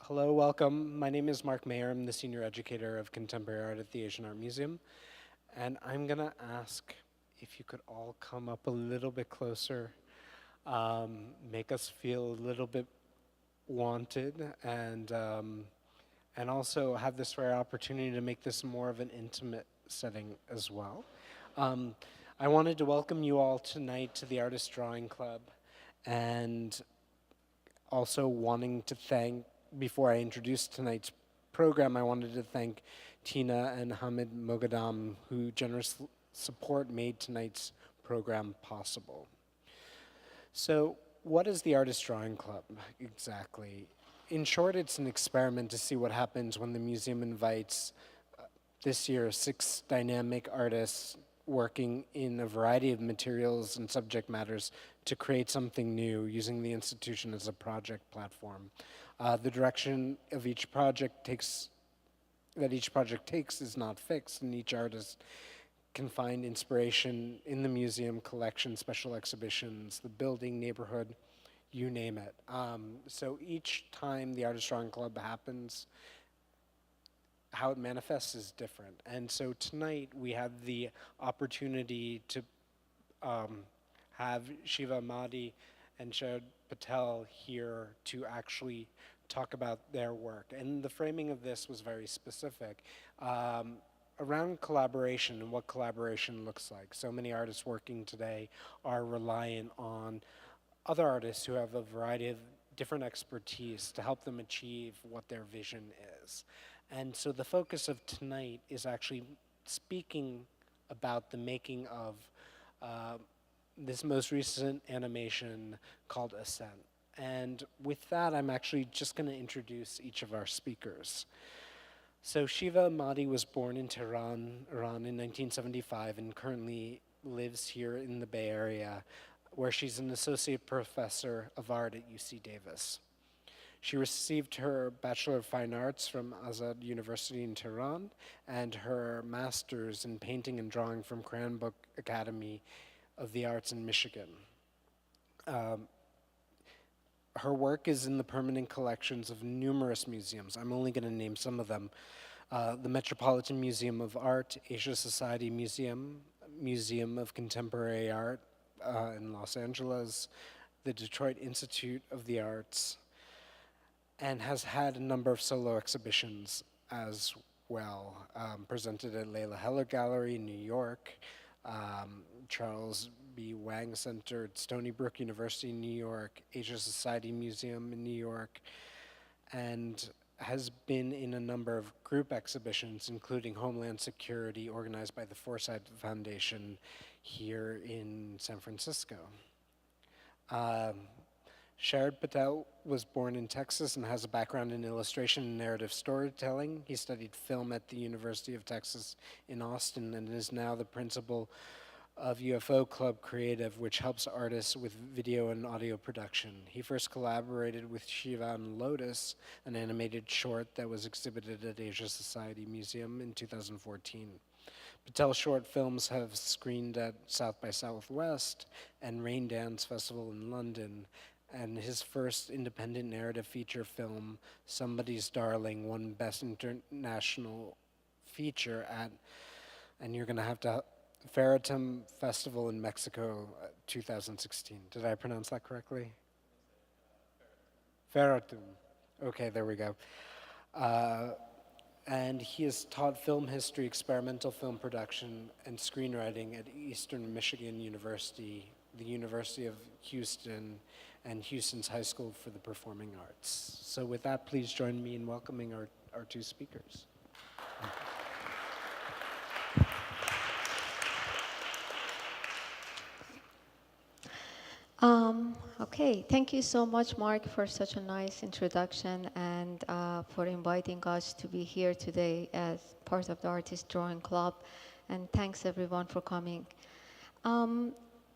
Hello, welcome. My name is Mark Mayer. I'm the senior educator of contemporary art at the Asian Art Museum. And I'm going to ask if you could all come up a little bit closer, make us feel a little bit wanted, and also have this rare opportunity to make this more of an intimate setting as well. Um, I wanted to welcome you all tonight to the Artist Drawing Club, and also wanting to thank, before I introduce tonight's program, I wanted to thank Tina and Hamid Mogadam, who generous support made tonight's program possible. So, what is the Artist Drawing Club exactly? In short, it's an experiment to see what happens when the museum invites this year 6 dynamic artists working in a variety of materials and subject matters to create something new using the institution as a project platform. The direction of each project takes is not fixed, and each artist can find inspiration in the museum collection, special exhibitions, the building, neighborhood, you name it. So each time the Artist Drawing Club happens, how it manifests is different. And so tonight we have the opportunity to have Shiva Ahmadi and Sharad Patel here to actually talk about their work. And the framing of this was very specific around collaboration and what collaboration looks like. So many artists working today are reliant on other artists who have a variety of different expertise to help them achieve what their vision is. And so the focus of tonight is actually speaking about the making of this most recent animation called Ascent. And with that, I'm actually just going to introduce each of our speakers. So Shiva Ahmadi was born in Tehran, Iran in 1975 and currently lives here in the Bay Area, where she's an associate professor of art at UC Davis. She received her Bachelor of Fine Arts from Azad University in Tehran and her Master's in Painting and Drawing from Cranbrook Academy of the Arts in Michigan. Her work is in the permanent collections of numerous museums. I'm only going to name some of them. The Metropolitan Museum of Art, Asia Society Museum, Museum of Contemporary Art in Los Angeles, the Detroit Institute of the Arts, and has had a number of solo exhibitions as well, presented at Layla Heller Gallery in New York, Charles B. Wang Center at Stony Brook University in New York, Asia Society Museum in New York, and has been in a number of group exhibitions, including Homeland Security, organized by the Foresight Foundation here in San Francisco. Sharad Patel was born in Texas and has a background in illustration and narrative storytelling. He studied film at the University of Texas in Austin and is now the principal of UFO Club Creative, which helps artists with video and audio production. He first collaborated with Shiva on Lotus, an animated short that was exhibited at Asia Society Museum in 2014. Patel's short films have screened at South by Southwest and Rain Dance Festival in London, and his first independent narrative feature film, Somebody's Darling, won Best International Feature at, and you're gonna have to, Ferratum Festival in Mexico, 2016. Did I pronounce that correctly? Ferratum. Okay, there we go. And he has taught film history, experimental film production, and screenwriting at Eastern Michigan University, the University of Houston, and Houston's High School for the Performing Arts. So with that, please join me in welcoming our 2 speakers. Okay, thank you so much, Mark, for such a nice introduction and for inviting us to be here today as part of the Artist Drawing Club. And thanks everyone for coming.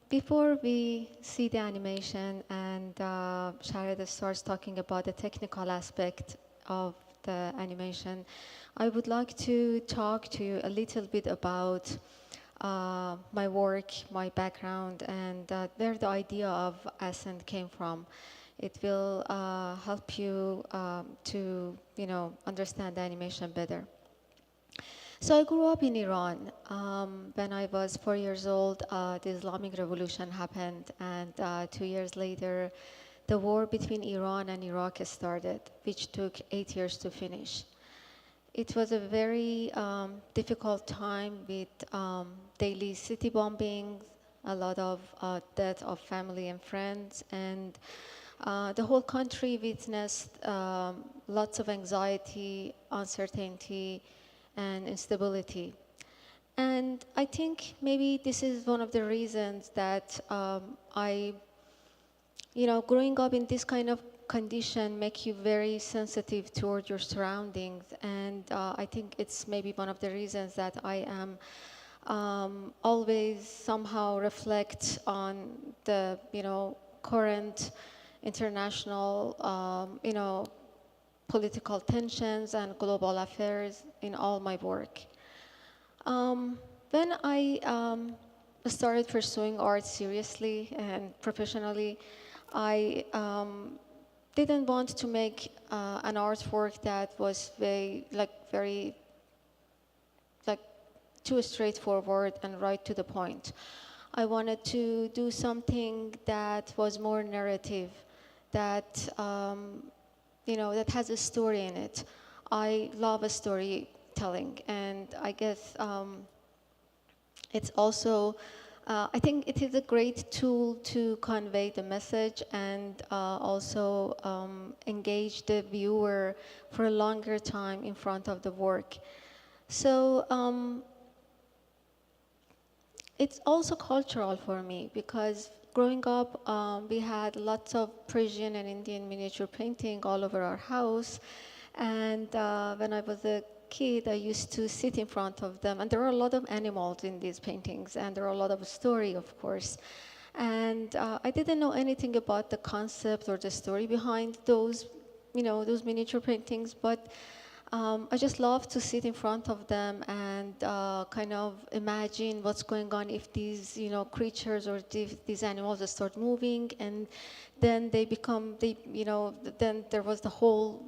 Before we see the animation and Sharad starts talking about the technical aspect of the animation, I would like to talk to you a little bit about my work, my background, and where the idea of Ascent came from. It will help you to, understand the animation better. So I grew up in Iran. When I was 4 years old, the Islamic Revolution happened, and 2 years later, the war between Iran and Iraq started, which took 8 years to finish. It was a very difficult time with daily city bombings, a lot of death of family and friends, and the whole country witnessed lots of anxiety, uncertainty, and instability. And I think maybe this is one of the reasons that growing up in this kind of condition make you very sensitive toward your surroundings. And I think it's maybe one of the reasons that I am always somehow reflect on the, current international, political tensions and global affairs in all my work. When I started pursuing art seriously and professionally, I didn't want to make an artwork that was very too straightforward and right to the point. I wanted to do something that was more narrative, that that has a story in it. I love a storytelling, and I guess it's also, I think it is a great tool to convey the message and also engage the viewer for a longer time in front of the work. So it's also cultural for me because growing up, we had lots of Persian and Indian miniature painting all over our house. And when I was a kid, I used to sit in front of them. And there are a lot of animals in these paintings, and there are a lot of story, of course. And I didn't know anything about the concept or the story behind those, those miniature paintings, but I just love to sit in front of them and kind of imagine what's going on if these, creatures or these animals start moving, and then they become, then there was the whole,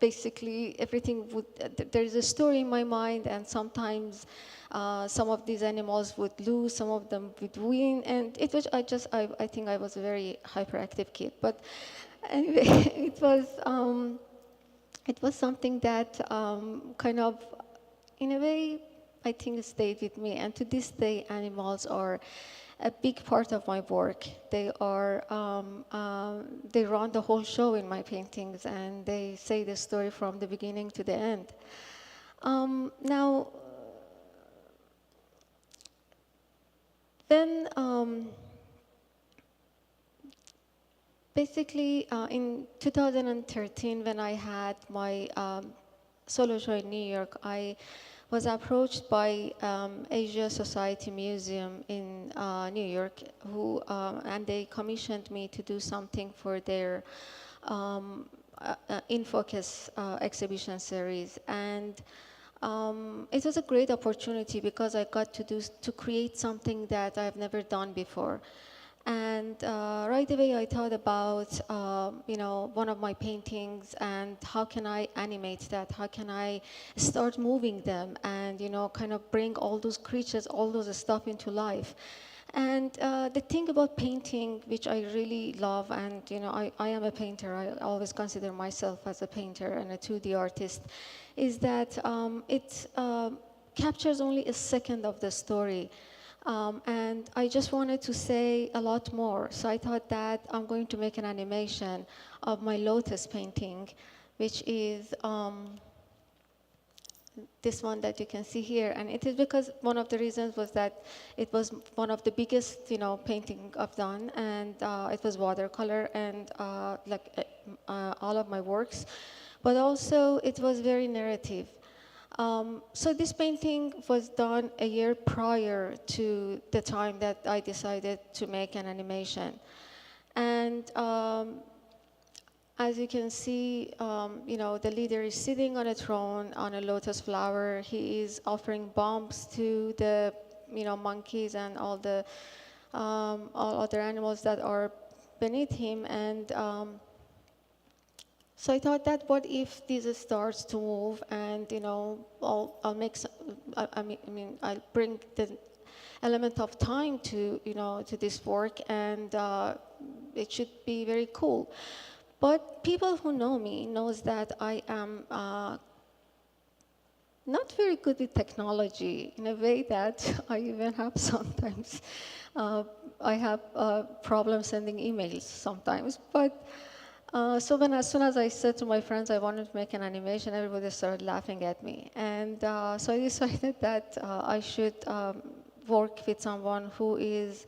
basically everything would, there is a story in my mind, and sometimes some of these animals would lose, some of them would win, and it was, I think I was a very hyperactive kid, but anyway, it was something that kind of, in a way, I think stayed with me. And to this day, animals are a big part of my work. They are, they run the whole show in my paintings, and they say the story from the beginning to the end. Now, then, basically, in 2013, when I had my solo show in New York, I was approached by Asia Society Museum in New York, and they commissioned me to do something for their In Focus exhibition series. And it was a great opportunity because I got to create something that I've never done before. And right away I thought about, one of my paintings and how can I animate that? How can I start moving them and, kind of bring all those creatures, all those stuff into life? And the thing about painting, which I really love, and I am a painter, I always consider myself as a painter and a 2D artist, is that it captures only a second of the story. And I just wanted to say a lot more. So I thought that I'm going to make an animation of my lotus painting, which is this one that you can see here. And it is because one of the reasons was that it was one of the biggest, painting I've done. And it was watercolor and all of my works. But also it was very narrative. So this painting was done a year prior to the time that I decided to make an animation. And as you can see, the leader is sitting on a throne on a lotus flower. He is offering bombs to the, monkeys and all other animals that are beneath him, and so I thought that what if this starts to move, and I'll make some, I'll bring the element of time to to this work, and it should be very cool. But people who know me knows that I am not very good with technology, in a way that I even have sometimes, I have problems sending emails sometimes. But so as soon as I said to my friends I wanted to make an animation, everybody started laughing at me. And so I decided that I should work with someone who is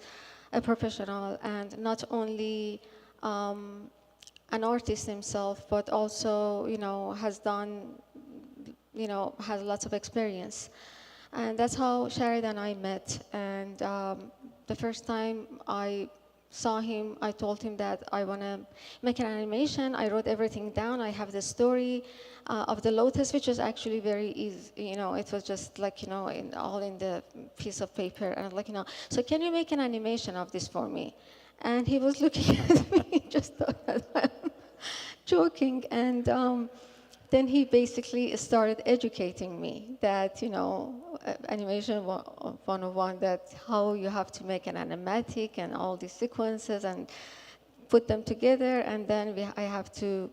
a professional, and not only an artist himself, but also, has done, has lots of experience. And that's how Sharad and I met. And the first time I saw him, I told him that I want to make an animation. I wrote everything down. I have the story of the lotus, which was actually very easy. It was just like, all in the piece of paper. And I was like, so can you make an animation of this for me? And he was looking at me, just thought that I'm joking. And then he basically started educating me that, animation 101, that how you have to make an animatic and all these sequences and put them together. And then I have to,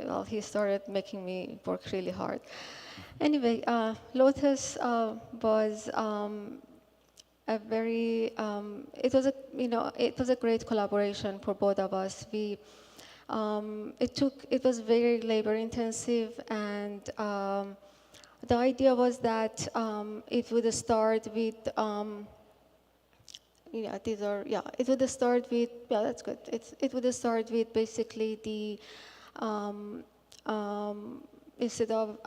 well, he started making me work really hard. Anyway, Lotus was a very, it was a great collaboration for both of us. It was very labor intensive, and the idea was that it would start with, it would start with, that's good. It would start with basically the, instead of,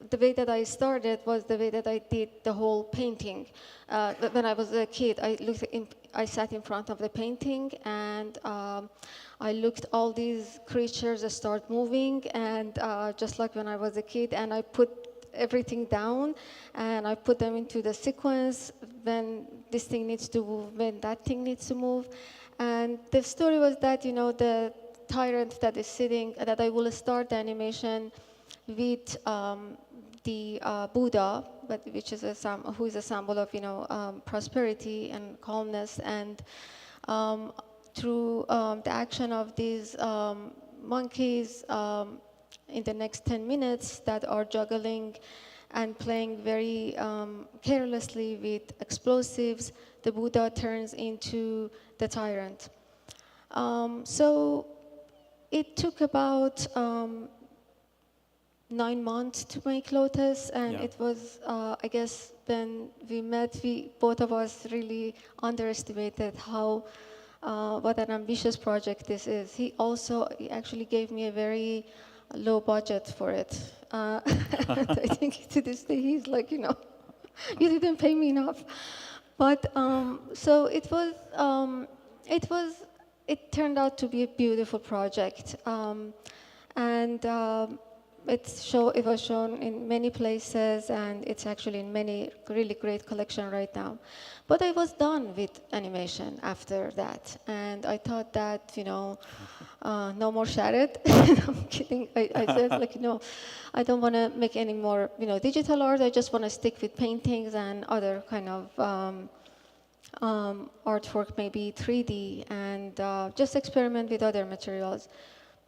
the way that I started was the way that I did the whole painting. When I was a kid, I sat in front of the painting, and I looked all these creatures start moving, and just like when I was a kid, and I put everything down, and I put them into the sequence when this thing needs to move, when that thing needs to move. And the story was that, the tyrant that is sitting, that I will start the animation with the Buddha, which is who is a symbol of prosperity and calmness, and through the action of these monkeys in the next 10 minutes that are juggling and playing very carelessly with explosives, the Buddha turns into the tyrant. So it took about 9 months to make Lotus, and it was, I guess, when we met, both of us really underestimated how, what an ambitious project this is. He actually gave me a very low budget for it. I think to this day he's like, you didn't pay me enough. But so it turned out to be a beautiful project. And it was shown in many places, and it's actually in many really great collection right now. But I was done with animation after that, and I thought that, no more Sharad. I'm kidding. I said, I don't want to make any more, digital art. I just want to stick with paintings and other kind of artwork, maybe 3D, and just experiment with other materials.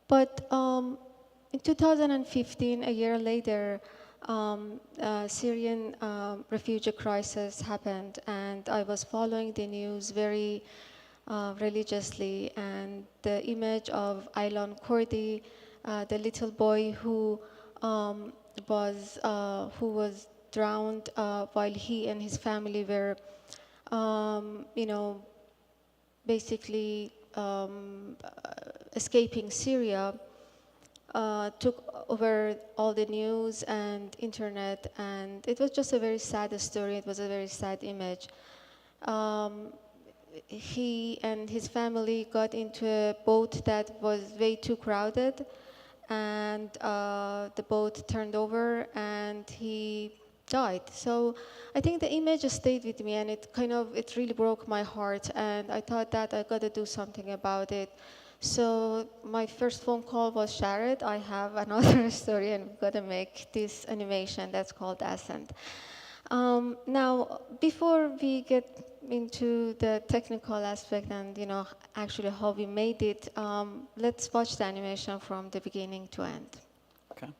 But in 2015, a year later, Syrian refugee crisis happened, and I was following the news very religiously, and the image of Aylan Kurdi, the little boy who was drowned while he and his family were, basically escaping Syria, took over all the news and internet, and it was just a very sad story. It was a very sad image. He and his family got into a boat that was way too crowded, and the boat turned over, and he died. So I think the image stayed with me, and it really broke my heart, and I thought that I got to do something about it. So my first phone call was Sharad. I have another story, and we've got to make this animation that's called Ascent. Now, before we get into the technical aspect and actually how we made it, let's watch the animation from the beginning to end. Okay.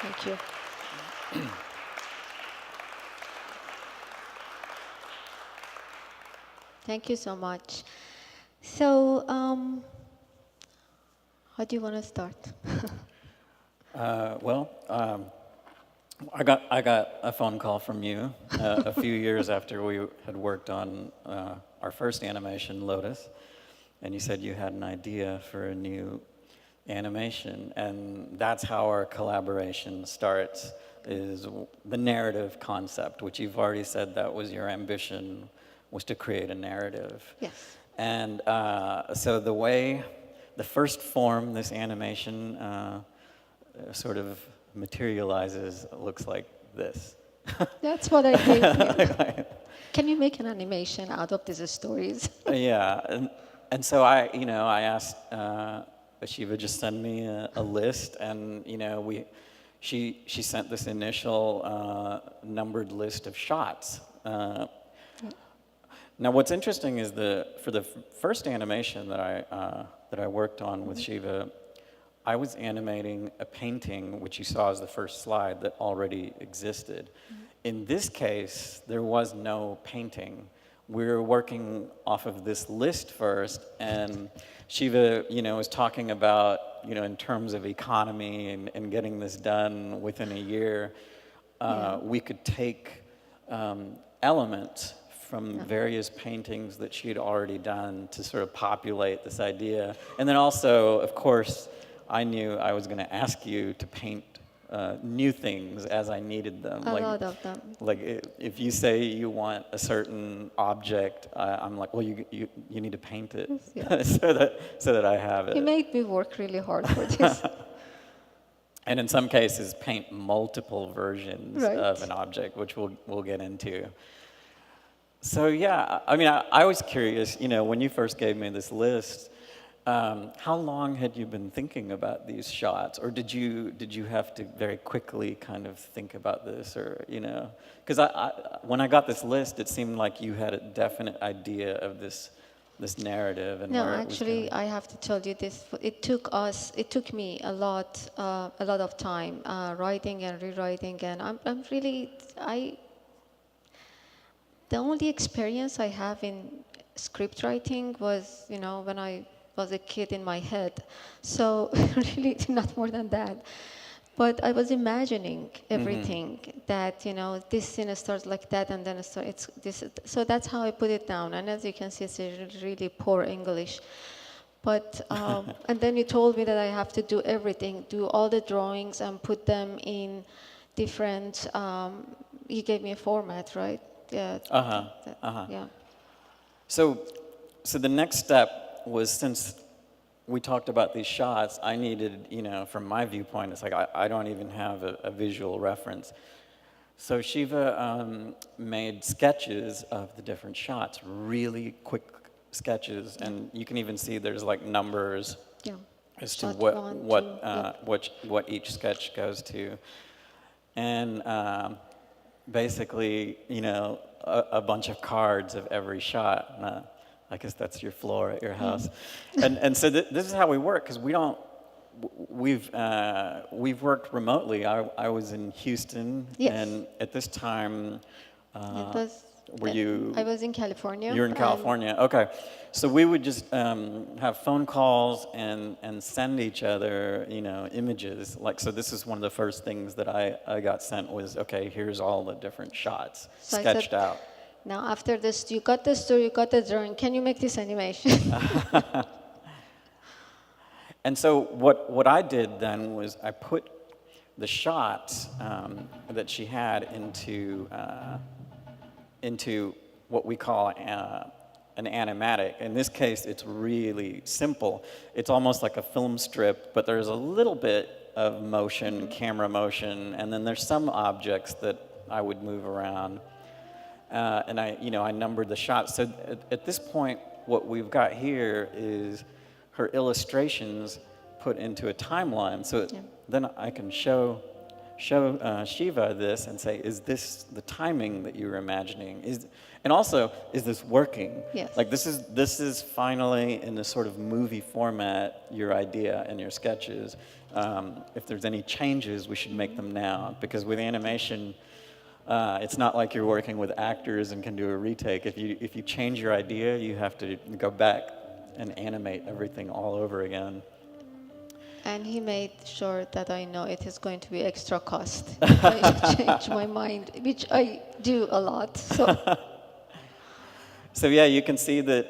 Thank you. Thank you so much. So, how do you want to start? Well, I got a phone call from you a few years after we had worked on our first animation, Lotus, and you said you had an idea for a new animation, and that's how our collaboration starts, is the narrative concept, which you've already said that was your ambition, was to create a narrative. Yes. And so the first form this animation sort of materializes, looks like this. That's what I gave you. Can you make an animation out of these stories? Yeah, and so I asked Shiva just send me a list, and she sent this initial numbered list of shots. Now, what's interesting is for the first animation that I worked on with Shiva, I was animating a painting, which you saw as the first slide, that already existed. In this case, there was no painting. We were working off of this list first, and Shiva, was talking about, in terms of economy and getting this done within a year, we could take elements from various paintings that she had already done to sort of populate this idea. And then also, of course, I knew I was going to ask you to paint new things as I needed them. A lot of them. Like if you say you want a certain object, I'm like, well, you need to paint it so that I have it. You made me work really hard for this. And in some cases, paint multiple versions Right. of an object, which we'll get into. So yeah, I mean, I was curious, when you first gave me this list, how long had you been thinking about these shots, or did you have to very quickly kind of think about this, or because when I got this list, it seemed like you had a definite idea of this narrative and No, where actually, it was I have to tell you this. It took me a lot of time writing and rewriting, and the only experience I have in script writing was, when I was a kid in my head. So really not more than that. But I was imagining everything that, this scene starts like that and then it's this. So that's how I put it down. And as you can see, it's a really poor English. But, and then you told me that I have to do everything, do all the drawings and put them in different, you gave me a format, right? Yeah. Yeah. So the next step was, since we talked about these shots, I needed, from my viewpoint, it's like I don't even have a visual reference. So Shiva made sketches of the different shots, really quick sketches, and you can even see there's like numbers as to Shot what each sketch goes to, and basically, a bunch of cards of every shot. I guess that's your floor at your house. And so this is how we work, because we've worked remotely. I was in Houston, and at this time, I was in California. You're in California, okay. So we would just have phone calls and send each other, images. Like, so this is one of the first things that I got sent was, okay, here's all the different shots sketched out. Now, after this, you got the story, you got the drawing. Can you make this animation? And so what I did then was I put the shots that she had into what we call an animatic. In this case, it's really simple. It's almost like a film strip, but there's a little bit of motion, camera motion, and then there's some objects that I would move around. And I numbered the shots. So at this point, what we've got here is her illustrations put into a timeline. So then I can show show Shiva this and say, is this the timing that you were imagining? And also, is this working? Yes. Like this is finally in this sort of movie format, your idea and your sketches. If there's any changes, we should make them now, because with animation, it's not like you're working with actors and can do a retake. If you change your idea, you have to go back and animate everything all over again. And he made sure that I know it is going to be extra cost if I change my mind, which I do a lot. So yeah, you can see that,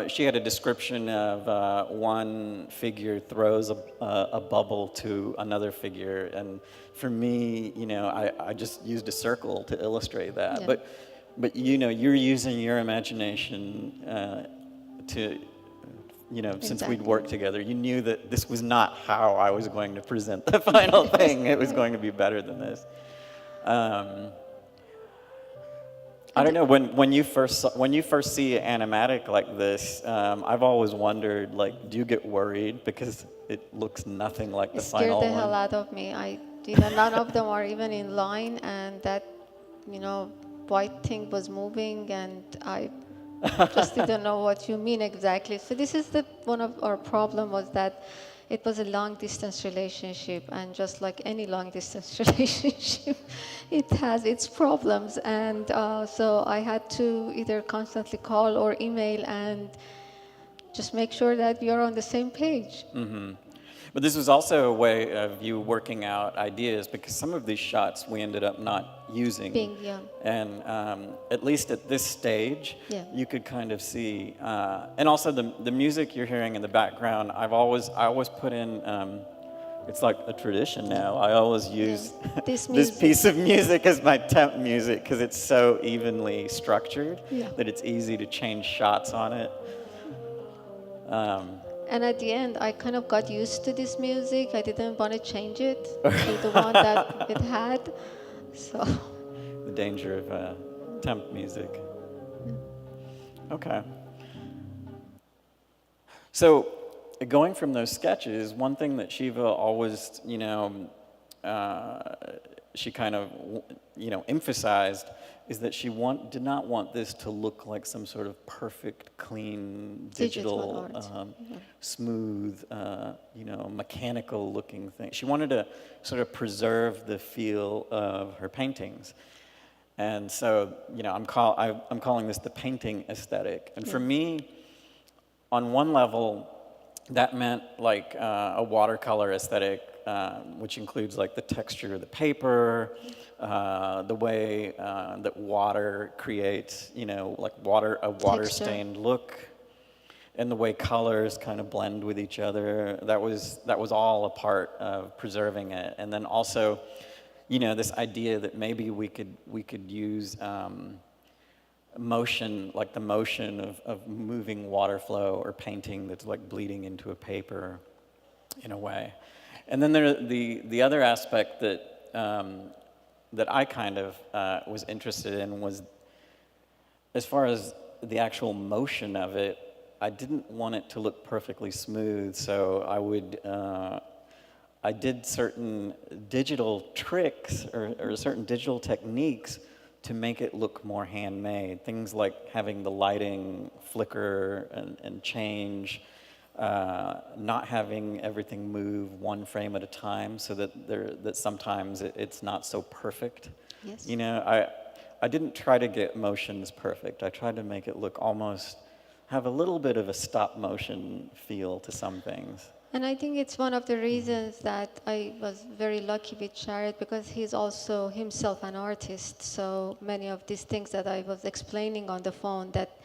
she had a description of one figure throws a bubble to another figure. And for me, I just used a circle to illustrate that. Yeah. But you're using your imagination to, since we'd worked together, you knew that this was not how I was going to present the final thing. It was going to be better than this. I don't know, when you first see animatic like this, I've always wondered, like, do you get worried because it looks nothing like the final one? It scared the hell out of me. None of them are even in line, and that, white thing was moving, and I just didn't know what you mean exactly. So this is one of our problem was that it was a long-distance relationship, and just like any long-distance relationship, it has its problems. And so I had to either constantly call or email and just make sure that we are on the same page. Mm-hmm. But this was also a way of you working out ideas, because some of these shots we ended up not using. And at least at this stage, you could kind of see. And also the music you're hearing in the background, I always put in, it's like a tradition now, I always use this piece of music as my temp music, because it's so evenly structured that it's easy to change shots on it. And at the end, I kind of got used to this music. I didn't want to change it to the one that it had. So. The danger of temp music. Okay. So, going from those sketches, one thing that Shiva always, she kind of, emphasized is that she did not want this to look like some sort of perfect, clean, digital smooth, mechanical-looking thing. She wanted to sort of preserve the feel of her paintings. And so, I'm calling this the painting aesthetic. And for me, on one level, that meant like a watercolor aesthetic, which includes like the texture of the paper, the way that water creates, like a water-stained look, and the way colors kind of blend with each other. That was all a part of preserving it. And then also, this idea that maybe we could use motion, like the motion of moving water flow or painting that's like bleeding into a paper in a way. And then the other aspect that I kind of was interested in was, as far as the actual motion of it, I didn't want it to look perfectly smooth, so I did certain digital tricks or certain digital techniques to make it look more handmade. Things like having the lighting flicker and change, not having everything move one frame at a time, so that sometimes it's not so perfect. Yes. I didn't try to get motions perfect. I tried to make it look have a little bit of a stop motion feel to some things. And I think it's one of the reasons that I was very lucky with Sharad, because he's also himself an artist. So many of these things that I was explaining on the phone, that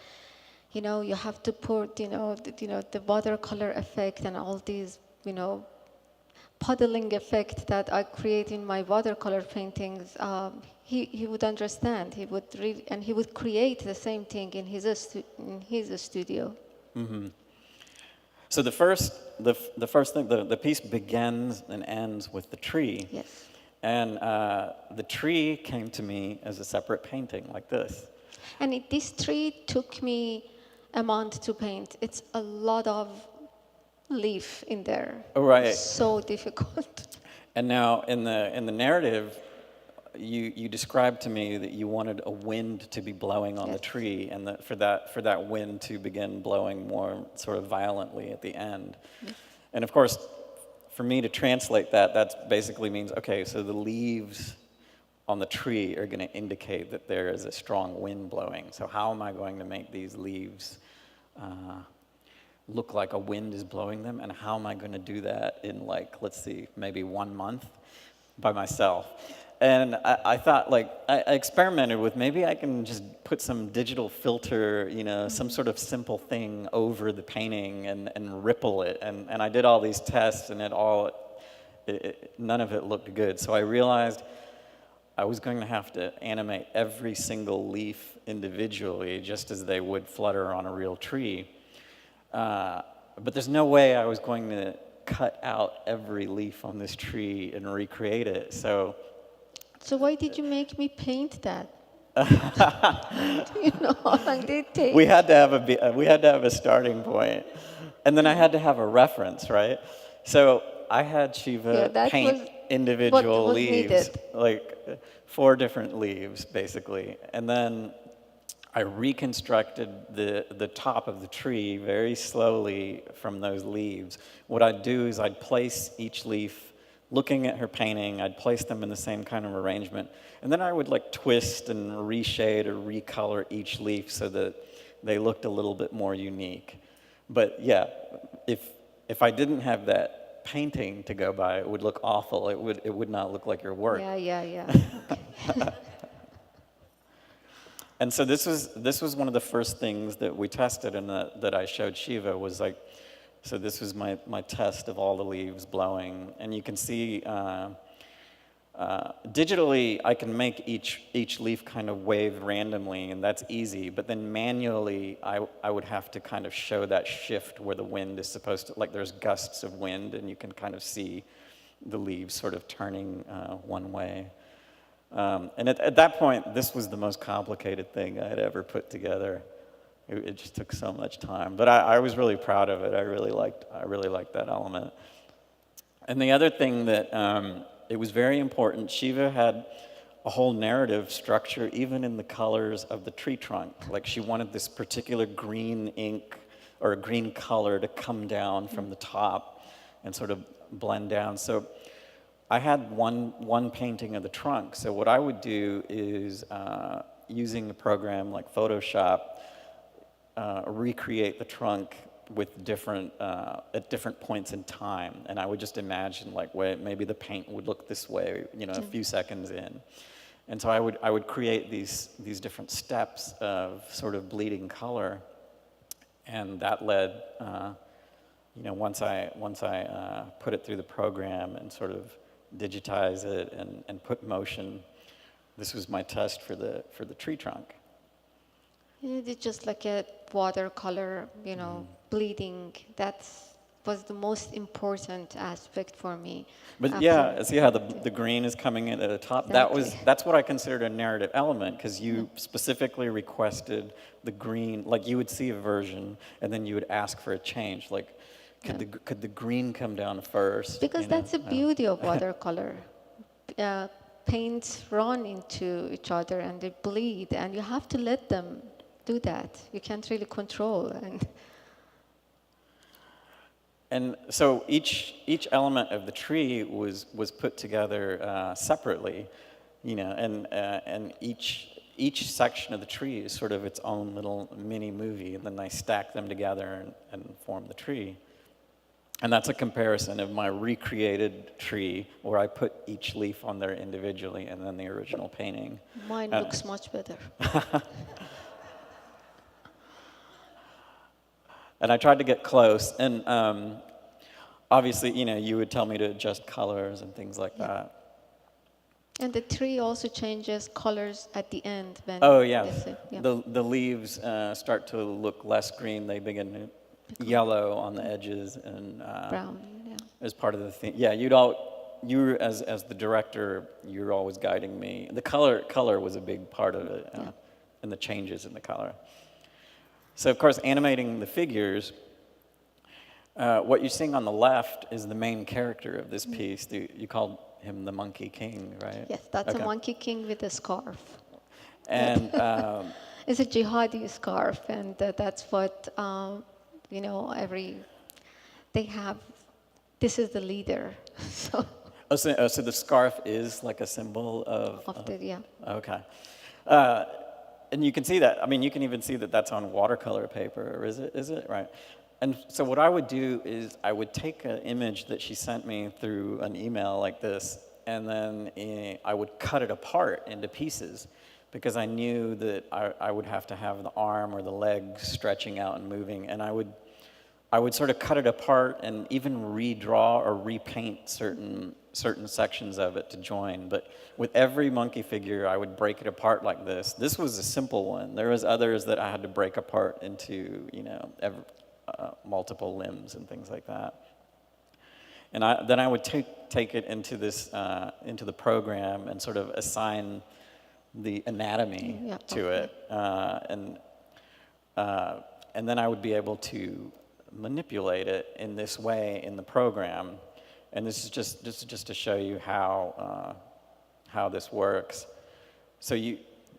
you have to put the watercolor effect and all these puddling effect that I create in my watercolor paintings. He would understand. He would create the same thing in his studio. Mm-hmm. So the first thing, the piece begins and ends with the tree. Yes. And the tree came to me as a separate painting, like this. And this tree took me a month to paint. It's a lot of leaf in there. Oh, right. It's so difficult. And now in the narrative, you described to me that you wanted a wind to be blowing on the tree, and that for that wind to begin blowing more sort of violently at the end. And of course, for me to translate that basically means, okay, so the leaves on the tree are going to indicate that there is a strong wind blowing. So how am I going to make these leaves look like a wind is blowing them? And how am I going to do that in, like, let's see, maybe 1 month by myself? And I thought, like, I experimented with, maybe I can just put some digital filter, you know, some sort of simple thing over the painting and ripple it. And I did all these tests, and none of it looked good. So I realized I was going to have to animate every single leaf individually, just as they would flutter on a real tree. But there's no way I was going to cut out every leaf on this tree and recreate it. So why did you make me paint that? You know, how long did it take? we had to have a starting point, and then I had to have a reference, right? So I had Shiva paint individual leaves, needed. like 4 different leaves, basically, and then I reconstructed the top of the tree very slowly from those leaves. What I'd do is I'd place each leaf, looking at her painting, I'd place them in the same kind of arrangement, and then I would like twist and reshade or recolor each leaf so that they looked a little bit more unique. But yeah, if I didn't have that painting to go by, it would look awful. It would not look like your work. Yeah. Okay. And so this was one of the first things that we tested and that I showed Shiva was like, so this was my test of all the leaves blowing. And you can see digitally I can make each leaf kind of wave randomly, and that's easy. But then manually I would have to kind of show that shift where the wind is supposed to, like there's gusts of wind and you can kind of see the leaves sort of turning one way. And at that point, this was the most complicated thing I had ever put together. It just took so much time, but I was really proud of it. I really liked that element. And the other thing that it was very important. Shiva had a whole narrative structure, even in the colors of the tree trunk. Like she wanted this particular green ink or a green color to come down from the top and sort of blend down. So I had one painting of the trunk. So what I would do is, using a program like Photoshop, recreate the trunk with at different points in time. And I would just imagine like maybe the paint would look this way, you know, a few seconds in. And so I would create these different steps of sort of bleeding color. And that led, you know, once I put it through the program and sort of digitize it and put motion, this was my test for the tree trunk. You did just like a watercolor, you know, bleeding. That was the most important aspect for me. But yeah, see how the green is coming in at the top? Exactly. That's what I considered a narrative element, because you specifically requested the green, like you would see a version and then you would ask for a change, like could the green come down first? Because that's the beauty of watercolor. Paints run into each other and they bleed, and you have to let them do that. You can't really control. And so each element of the tree was put together separately, you know, and each section of the tree is sort of its own little mini movie, and then I stack them together and form the tree. And that's a comparison of my recreated tree, where I put each leaf on there individually, and then the original painting. Mine looks much better. And I tried to get close, and obviously, you know, you would tell me to adjust colors and things like that. And the tree also changes colors at the end. When Oh, yeah. yeah. The leaves start to look less green. They begin to yellow on the edges and Brown, yeah. as part of the theme. Yeah, you as the director, you're always guiding me. The color was a big part of it, and the changes in the color. So of course, animating the figures, What you're seeing on the left is the main character of this piece. You called him the Monkey King, right? Yes, that's Okay. a monkey king with a scarf. And It's a jihadi scarf, and that's what they have. This is the leader, so so the scarf is like a symbol of the yeah. Okay. And you can see that. I mean, you can even see that that's on watercolor paper, or is it? Is it? Right. And so what I would do is I would take an image that she sent me through an email like this, and then I would cut it apart into pieces because I knew that I would have to have the arm or the leg stretching out and moving, and I would sort of cut it apart and even redraw or repaint certain sections of it to join. But with every monkey figure, I would break it apart like this. This was a simple one. There was others that I had to break apart into, multiple limbs and things like that. And then I would take it into this into the program and sort of assign the anatomy to it, and then I would be able to manipulate it in this way in the program. And this is just to show you how this works. So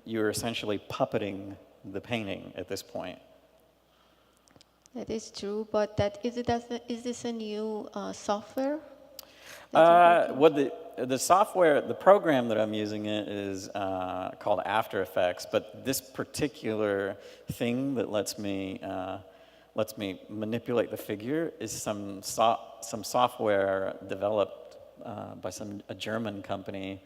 you're essentially puppeting the painting at this point. That is true, but is this a new software? Well, the software, the program that I'm using is called After Effects, but this particular thing that lets me manipulate the figure is some software developed by a German company.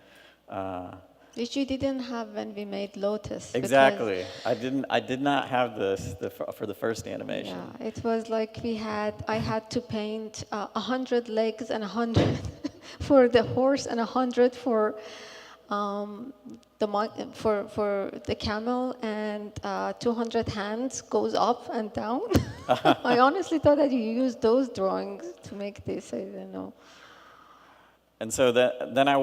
Which you didn't have when we made Lotus. Exactly. I did not have this for the first animation. Yeah, it was like I had to paint 100 legs and 100 for the horse and 100 for the camel, and 200 hands goes up and down. I honestly thought that you used those drawings to make this. I don't know. And so then I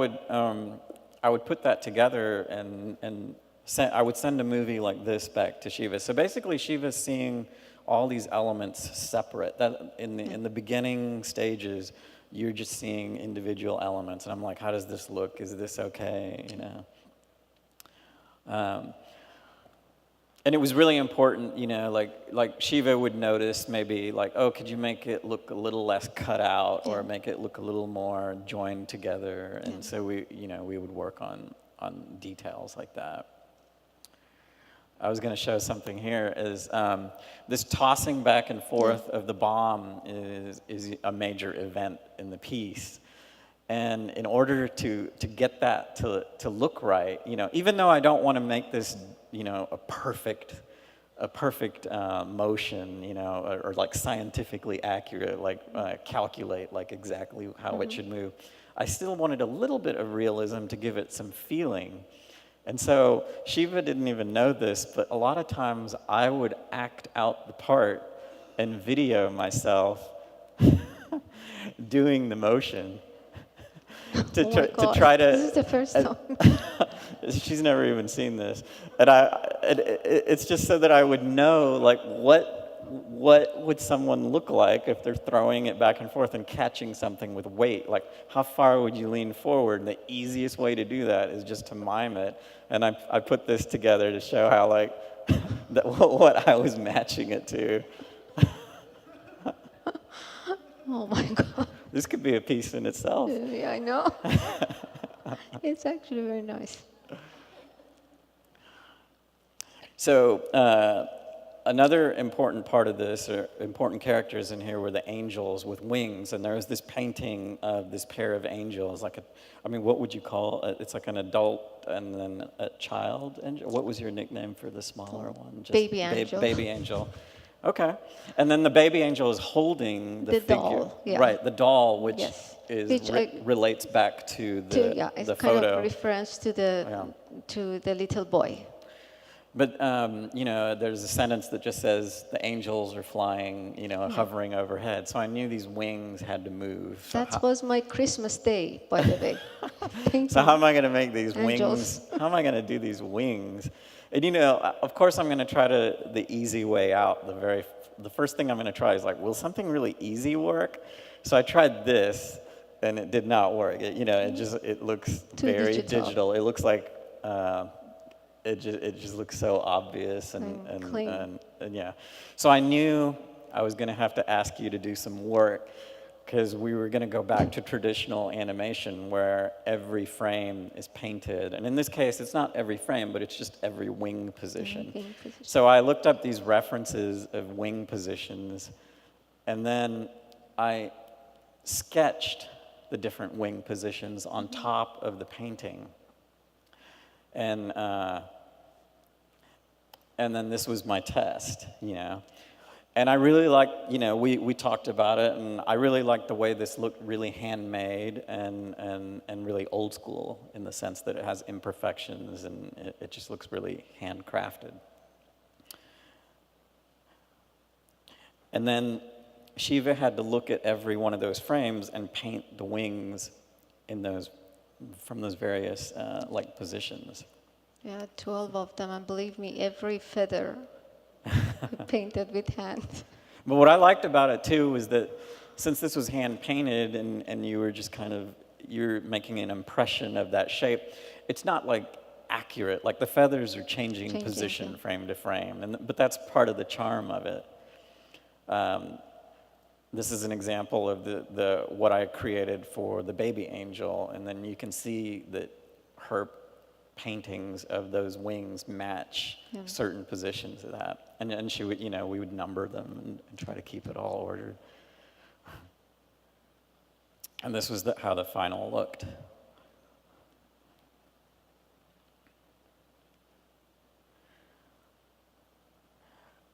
would put that together and I would send a movie like this back to Shiva. So basically, Shiva's seeing all these elements separate. That in the beginning stages, you're just seeing individual elements, and I'm like, how does this look? Is this okay? And it was really important, like Shiva would notice maybe like, oh, could you make it look a little less cut out, or make it look a little more joined together? And so we would work on details like that. I was going to show something here is this tossing back and forth of the bomb is a major event in the piece. And in order to get that to look right, even though I don't want to make this, a perfect motion, or like scientifically accurate, like calculate like exactly how it should move, I still wanted a little bit of realism to give it some feeling. And so Shiva didn't even know this, but a lot of times I would act out the part and video myself doing the motion to try to. This is the first time. She's never even seen this, and it's just so that I would know like what would someone look like if they're throwing it back and forth and catching something with weight? Like, how far would you lean forward? And the easiest way to do that is just to mime it. And I put this together to show how, like, what I was matching it to. Oh, my God. This could be a piece in itself. Yeah, I know. It's actually very nice. So, another important part of this, or important characters in here, were the angels with wings, and there was this painting of this pair of angels, what would you call it? It's like an adult and then a child angel. What was your nickname for the smaller one? Just baby angel. Baby angel. Okay. And then the baby angel is holding the figure. Doll, yeah. Right, the doll, which relates back to the it's the kind photo. of reference to the little boy. But, you know, there's a sentence that just says the angels are flying, you know, hovering overhead. So I knew these wings had to move. So That was my Christmas day, by the way. so how am Painting I going to make these angels. wings? How am I going to do these wings? And, you know, of course I'm going to try the easy way out. The first thing I'm going to try is like, will something really easy work? So I tried this, and it did not work. It looks Too very digital. digital. It looks like it just looks so obvious and clean. and yeah. So I knew I was going to have to ask you to do some work because we were going to go back to traditional animation where every frame is painted. And in this case, it's not every frame, but it's just every wing position. Wing position. So I looked up these references of wing positions, and then I sketched the different wing positions on top of the painting. And then this was my test, you know. And I really liked, you know, we talked about it, and I really liked the way this looked really handmade and really old school in the sense that it has imperfections and it just looks really handcrafted. And then Shiva had to look at every one of those frames and paint the wings from those various like positions. Yeah, 12 of them, and believe me, every feather painted with hand. But what I liked about it too was that since this was hand painted and you were just you're making an impression of that shape, it's not like accurate. Like the feathers are changing position yeah. frame to frame, but that's part of the charm of it. This is an example of the what I created for the baby angel, and then you can see that her paintings of those wings match certain positions of that. And she would, you know, we would number them and try to keep it all ordered. And this was how the final looked.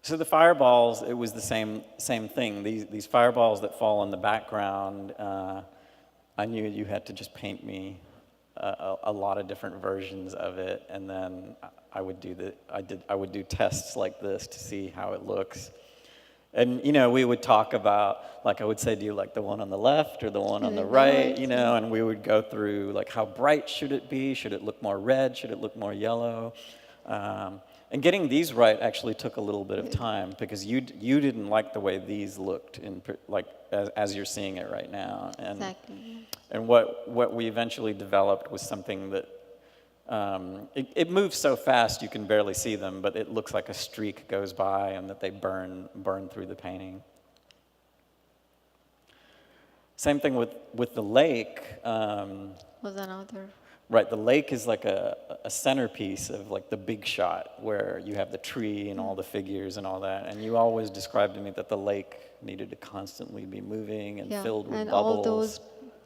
So the fireballs, it was the same thing. These fireballs that fall in the background, I knew you had to just paint me a lot of different versions of it, and then I would do tests like this to see how it looks. And you know, we would talk about, like I would say, do you like the one on the left or the one on the right? You know, and we would go through like how bright should it be? Should it look more red? Should it look more yellow? And getting these right actually took a little bit of time because you didn't like the way these looked as you're seeing it right now. And, Exactly. And what we eventually developed was something that it moves so fast you can barely see them, but it looks like a streak goes by and that they burn through the painting. Same thing with the lake. Was another. Right, the lake is like a centerpiece of like the big shot where you have the tree and all the figures and all that. And you always described to me that the lake needed to constantly be moving and filled with and bubbles. all those,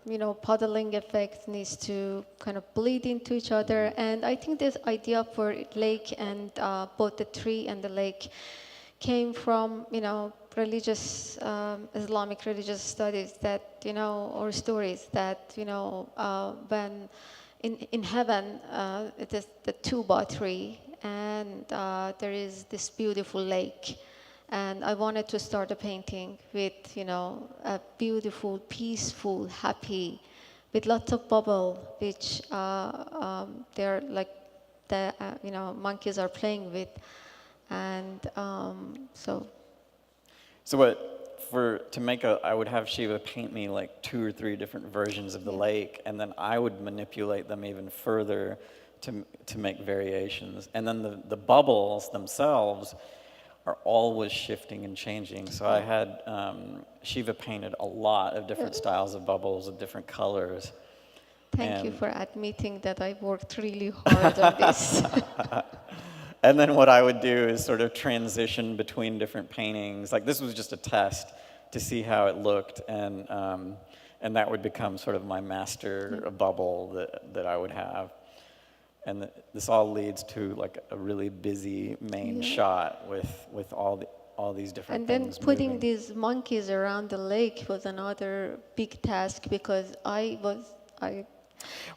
you know, puddling effect needs to kind of bleed into each other. And I think this idea for lake and both the tree and the lake came from, you know, religious, Islamic religious studies that, you know, or stories that, you know, when in heaven, it is the tuba tree, and there is this beautiful lake. And I wanted to start a painting with, you know, a beautiful, peaceful, happy, with lots of bubble, which they're like the, you know, monkeys are playing with. And so. So I would have Shiva paint me like 2 or 3 different versions of the lake, and then I would manipulate them even further to make variations. And then the bubbles themselves are always shifting and changing. So I had Shiva painted a lot of different styles of bubbles of different colors. Thank you for admitting that I worked really hard on this. And then what I would do is sort of transition between different paintings. Like this was just a test to see how it looked, and that would become sort of my master bubble that I would have. And this all leads to like a really busy main shot with all these different and things then putting moving. these monkeys around the lake was another big task because I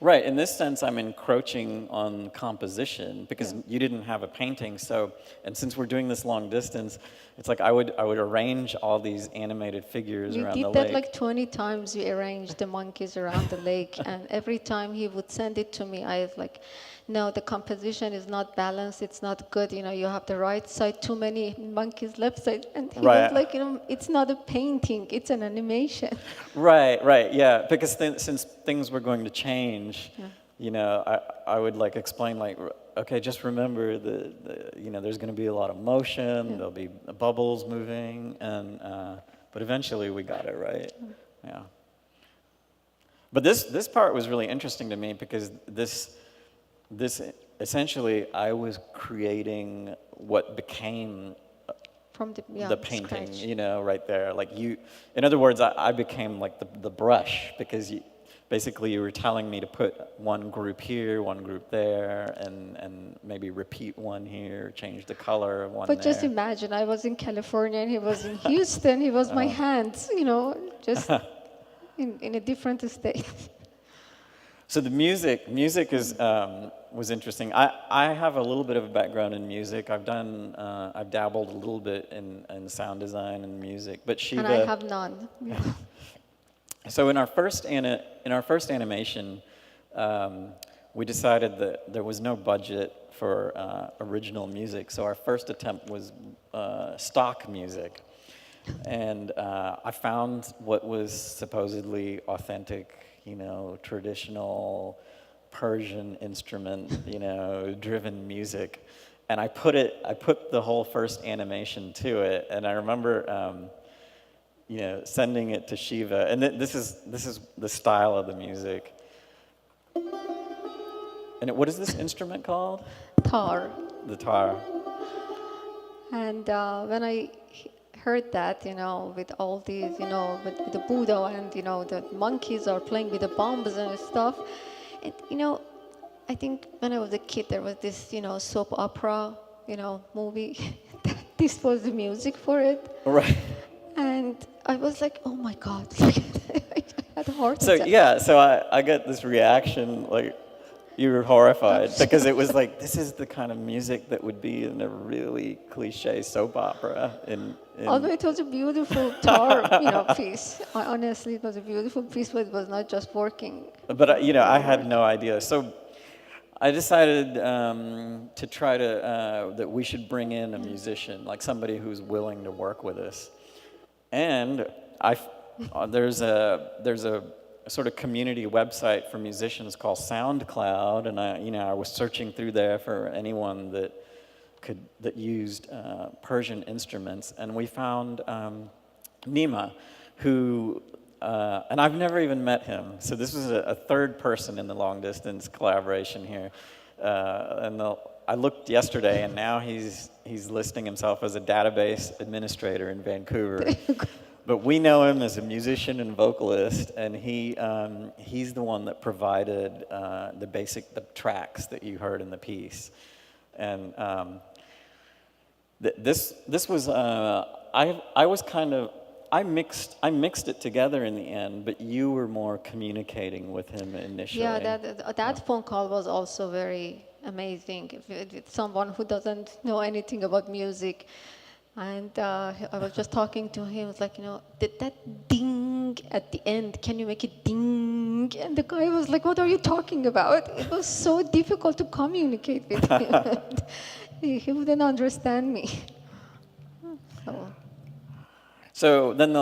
Right, in this sense, I'm encroaching on composition because you didn't have a painting. So, and since we're doing this long distance, it's like I would arrange all these animated figures You around the did that lake. like 20 times. You arranged the monkeys around the lake, and every time he would send it to me, I was like, no, the composition is not balanced. It's not good. You know, you have the right side, too many monkeys left side. And he was Right. like, you know, it's not a painting, it's an animation. Right, yeah. Because since things were going to change, you know, I would like explain like, okay, just remember you know, there's going to be a lot of motion. There'll be bubbles moving, and but eventually we got it right. Yeah. But this part was really interesting to me because this essentially I was creating what became From the, the painting, scratch. you know, right there. Like in other words, I became like the brush because basically you were telling me to put one group here, one group there, and maybe repeat one here, change the color of one But there. just imagine, I was in California and he was in Houston. He was my hands, you know, just in a different state. So the music is was interesting. I have a little bit of a background in music. I've dabbled a little bit in sound design and music, but Shiva. And I have none. So in our first animation, we decided that there was no budget for original music. So our first attempt was stock music, and I found what was supposedly authentic, you know, traditional Persian instrument, you know, driven music, and I put the whole first animation to it, and I remember, you know, sending it to Shiva, and this is the style of the music. And what is this instrument called? Tar. The tar. And when I heard that, you know, with all these, you know, with the Buddha and, you know, the monkeys are playing with the bombs and stuff, and, you know, I think when I was a kid, there was this, you know, soap opera, you know, movie. This was the music for it. Right. And I was like, oh my God, I had a heart So attack. yeah, so I get this reaction, like you were horrified because it was like this is the kind of music that would be in a really cliche soap opera. Although it was a beautiful tar, you know, piece. Honestly, it was a beautiful piece, but it was not just working. But you know, I had no idea. So I decided to try to that we should bring in a musician, like somebody who's willing to work with us. And there's a sort of community website for musicians called SoundCloud, and I was searching through there for anyone that used Persian instruments, and we found Nima, who and I've never even met him. So this was a third person in the long distance collaboration here, I looked yesterday, and now he's listing himself as a database administrator in Vancouver. But we know him as a musician and vocalist, and he's the one that provided the tracks that you heard in the piece. And this was I mixed it together in the end, but you were more communicating with him initially. Yeah, that phone call was also very amazing. With someone who doesn't know anything about music. And I was just talking to him. I was like, you know, that ding at the end, can you make it ding? And the guy was like, what are you talking about? It was so difficult to communicate with him. He wouldn't understand me. So then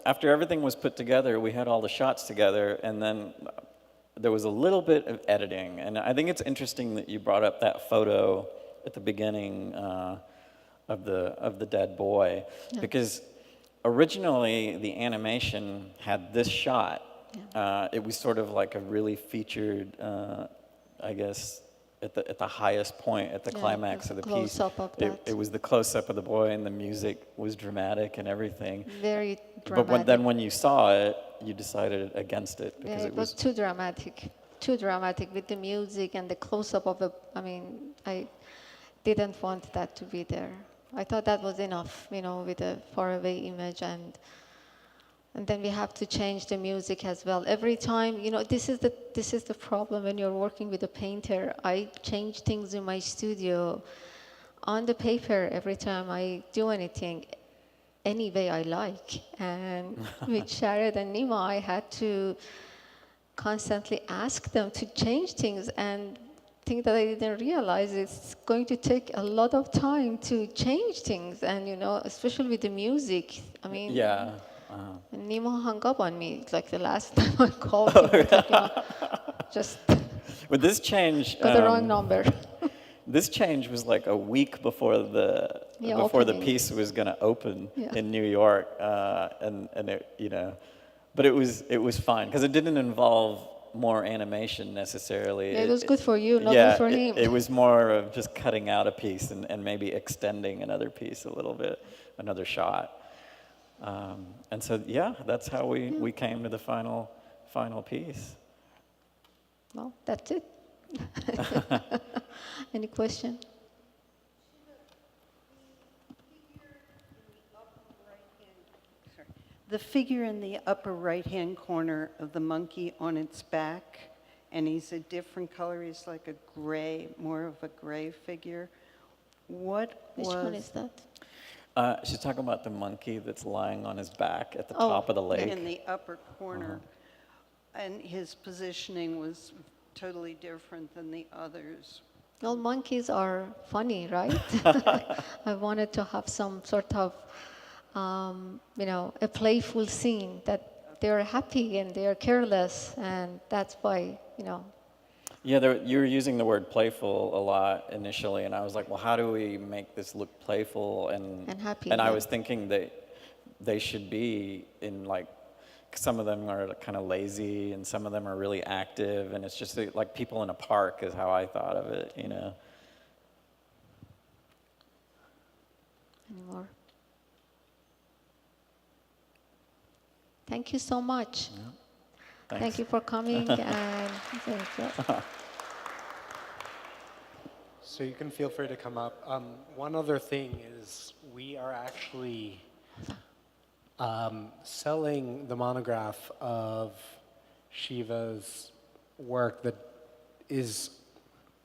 after everything was put together, we had all the shots together, and then there was a little bit of editing. And I think it's interesting that you brought up that photo at the beginning of the dead boy, because originally the animation had this shot. It was sort of like a really featured, I guess, at the highest point, at the climax of the piece. It was the close-up of the boy, and the music was dramatic and everything. Very dramatic. But then when you saw it, you decided against it because it was too dramatic. Too dramatic with the music and the close-up of the. I mean, I didn't want that to be there. I thought that was enough, you know, with a faraway image, and And then we have to change the music as well. Every time, this is the problem when you're working with a painter. I change things in my studio on the paper every time I do anything, any way I like. And with Sharad and Nima, I had to constantly ask them to change things, and thing that I didn't realize it's going to take a lot of time to change things, and especially with the music. I mean, Yeah. Nima hung up on me like the last time I called him. I was like, just But this change, got the wrong number. this change was like a week before the Yeah, before the opening. piece was going to open Yeah. in New York, and it, but it was fine because it didn't involve more animation necessarily. Yeah, it was good for you, not yeah, good for him. It was more of just cutting out a piece and maybe extending another piece a little bit, another shot. And so yeah, that's how we came to the final piece. Well, that's it. Any question? The figure in the upper right-hand corner of the monkey on its back, and he's a different color. He's like a gray, more of a gray figure. Which one is that? She's talking about the monkey that's lying on his back at the Oh, top of the lake. in the upper corner? And his positioning was totally different than the others. Well, monkeys are funny, right? I wanted to have some sort of, a playful scene that they're happy and they're careless, and that's why, Yeah, you were using the word playful a lot initially, and I was like, well, how do we make this look playful and happy? And I Yeah. was thinking that they should be in like, some of them are kind of lazy, and some of them are really active, and it's just like people in a park is how I thought of it, Any more? Thank you so much. Thanks. Thank you for coming and So you can feel free to come up. One other thing is we are actually selling the monograph of Shiva's work that is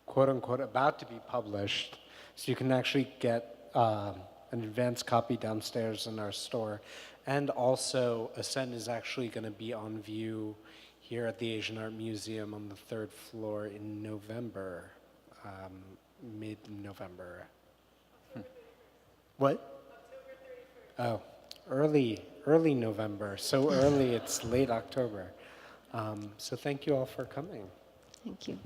quote unquote about to be published. So you can actually get an advanced copy downstairs in our store. And also, Ascend is actually going to be on view here at the Asian Art Museum on the 3rd floor in November, mid-November. What? Oh, early November. So early, it's late October. So thank you all for coming. thank you.